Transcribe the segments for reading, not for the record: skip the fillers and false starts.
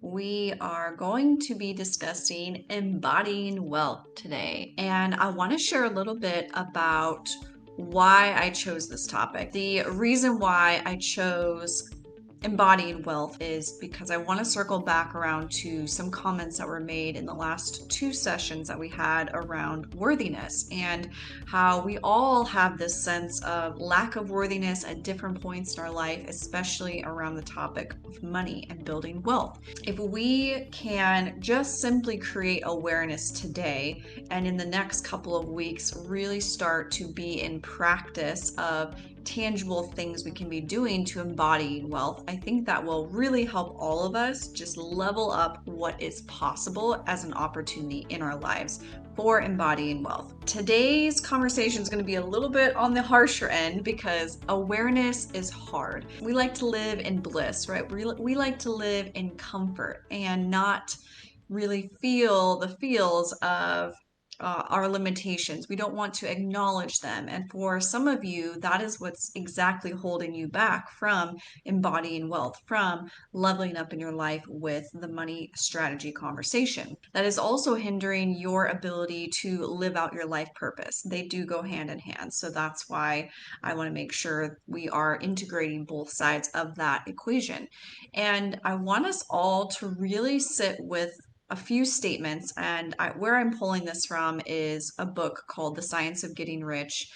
We are going to be discussing embodying wealth today, and I want to share a little bit about why I chose this topic. The reason why I chose embodying wealth is because I want to circle back around to some comments that were made in the last two sessions that we had around worthiness and how we all have this sense of lack of worthiness at different points in our life, especially around the topic of money and building wealth. If we can just simply create awareness today and in the next couple of weeks really start to be in practice of tangible things we can be doing to embody wealth, I think that will really help all of us just level up what is possible as an opportunity in our lives for embodying wealth. Today's conversation is going to be a little bit on the harsher end because awareness is hard. We like to live in bliss, right? We like to live in comfort and not really feel the feels of our limitations. We don't want to acknowledge them. And for some of you, that is what's exactly holding you back from embodying wealth, from leveling up in your life with the money strategy conversation. That is also hindering your ability to live out your life purpose. They do go hand in hand. So that's why I want to make sure we are integrating both sides of that equation. And I want us all to really sit with a few statements, and where I'm pulling this from is a book called The Science of Getting Rich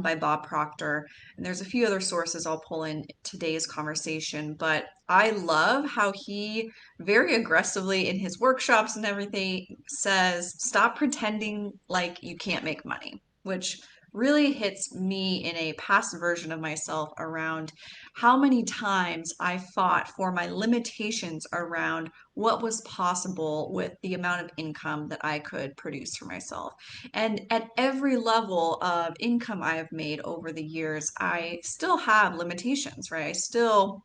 by Bob Proctor. And there's a few other sources I'll pull in today's conversation, but I love how he very aggressively in his workshops and everything says, stop pretending like you can't make money, which really hits me in a past version of myself around how many times I fought for my limitations around what was possible with the amount of income that I could produce for myself. And at every level of income I have made over the years, I still have limitations, right? I still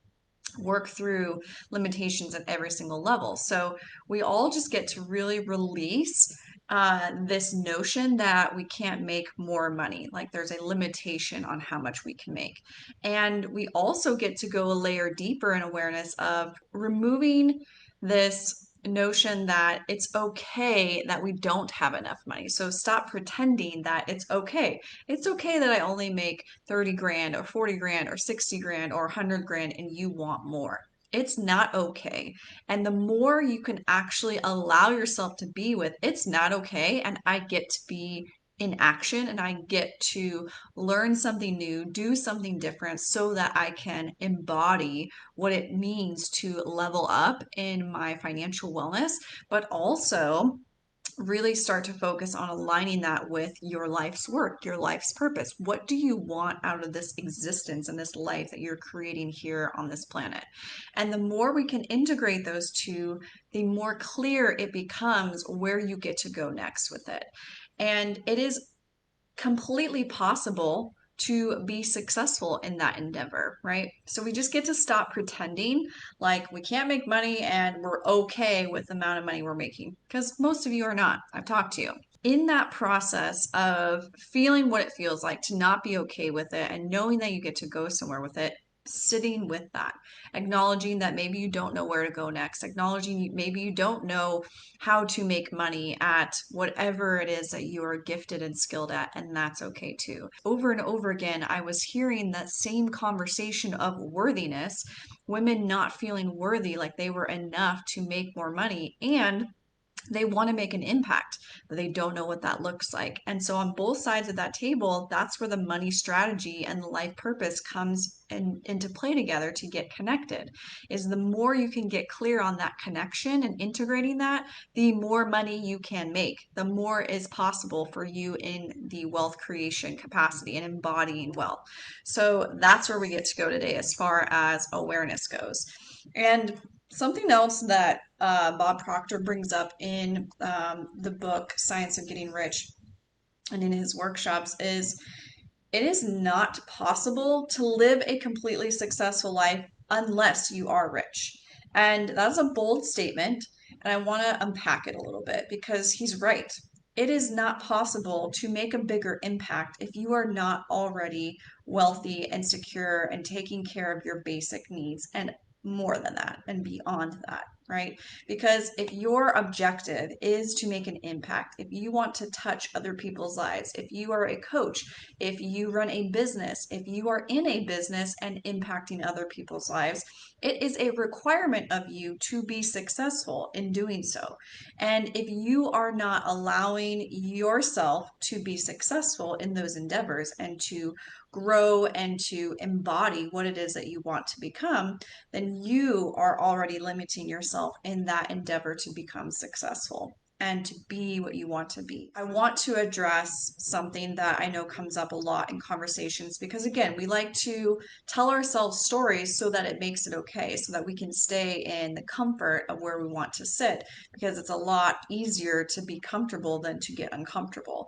work through limitations at every single level. So we all just get to really release this notion that we can't make more money. Like there's a limitation on how much we can make. And we also get to go a layer deeper in awareness of removing this notion that it's okay that we don't have enough money. So stop pretending that it's okay. It's okay that I only make 30 grand or 40 grand or 60 grand or 100 grand and you want more. It's not okay. And the more you can actually allow yourself to be with, it's not okay. And I get to be in action and I get to learn something new, do something different so that I can embody what it means to level up in my financial wellness, but also really start to focus on aligning that with your life's work, your life's purpose. What do you want out of this existence and this life that you're creating here on this planet? And the more we can integrate those two, the more clear it becomes where you get to go next with it. And it is completely possible to be successful in that endeavor, right? So we just get to stop pretending like we can't make money and we're okay with the amount of money we're making, because most of you are not. I've talked to you. In that process of feeling what it feels like to not be okay with it and knowing that you get to go somewhere with it, sitting with that, acknowledging that maybe you don't know where to go next, acknowledging maybe you don't know how to make money at whatever it is that you are gifted and skilled at, and that's okay too. Over and over again, I was hearing that same conversation of worthiness, women not feeling worthy, like they were enough to make more money, and they want to make an impact, but they don't know what that looks like. And so on both sides of that table, that's where the money strategy and the life purpose comes into play together to get connected. Is the more you can get clear on that connection and integrating that, the more money you can make, the more is possible for you in the wealth creation capacity and embodying wealth. So that's where we get to go today as far as awareness goes. And something else that Bob Proctor brings up in the book Science of Getting Rich and in his workshops is it is not possible to live a completely successful life unless you are rich. And that's a bold statement, and I want to unpack it a little bit because he's right. It is not possible to make a bigger impact if you are not already wealthy and secure and taking care of your basic needs and more than that and beyond that, right? Because if your objective is to make an impact, if you want to touch other people's lives, if you are a coach, if you run a business, if you are in a business and impacting other people's lives, it is a requirement of you to be successful in doing so. And if you are not allowing yourself to be successful in those endeavors and to grow and to embody what it is that you want to become, then you are already limiting yourself in that endeavor to become successful and to be what you want to be. I want to address something that I know comes up a lot in conversations because, again, we like to tell ourselves stories so that it makes it okay, so that we can stay in the comfort of where we want to sit, because it's a lot easier to be comfortable than to get uncomfortable.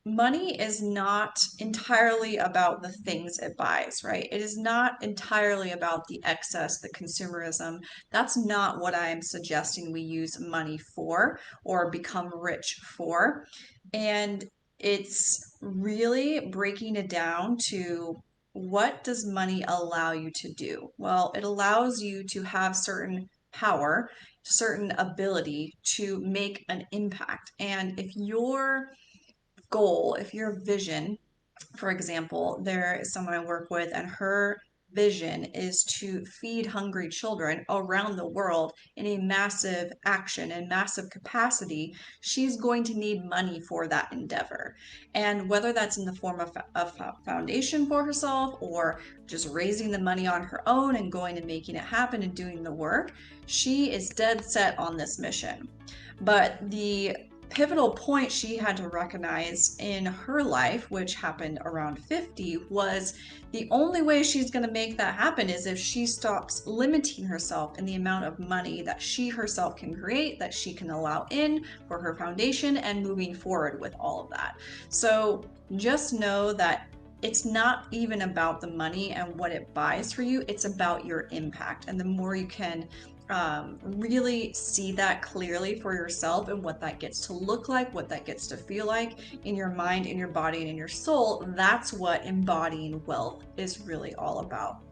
Money is not entirely about the things it buys, right? It is not entirely about the excess, the consumerism. That's not what I am suggesting we use money for or become rich for. And it's really breaking it down to, what does money allow you to do? Well, it allows you to have certain power, certain ability to make an impact. And if your goal, if your vision, for example, there is someone I work with, and her vision is to feed hungry children around the world in a massive action and massive capacity. She's going to need money for that endeavor. And whether that's in the form of a foundation for herself or just raising the money on her own and going and making it happen and doing the work, she is dead set on this mission. But the pivotal point she had to recognize in her life, which happened around 50, was the only way she's going to make that happen is if she stops limiting herself in the amount of money that she herself can create, that she can allow in for her foundation, and moving forward with all of that. So just know that it's not even about the money and what it buys for you, it's about your impact. And the more you can really see that clearly for yourself and what that gets to look like, what that gets to feel like in your mind, in your body, and in your soul, that's what embodying wealth is really all about.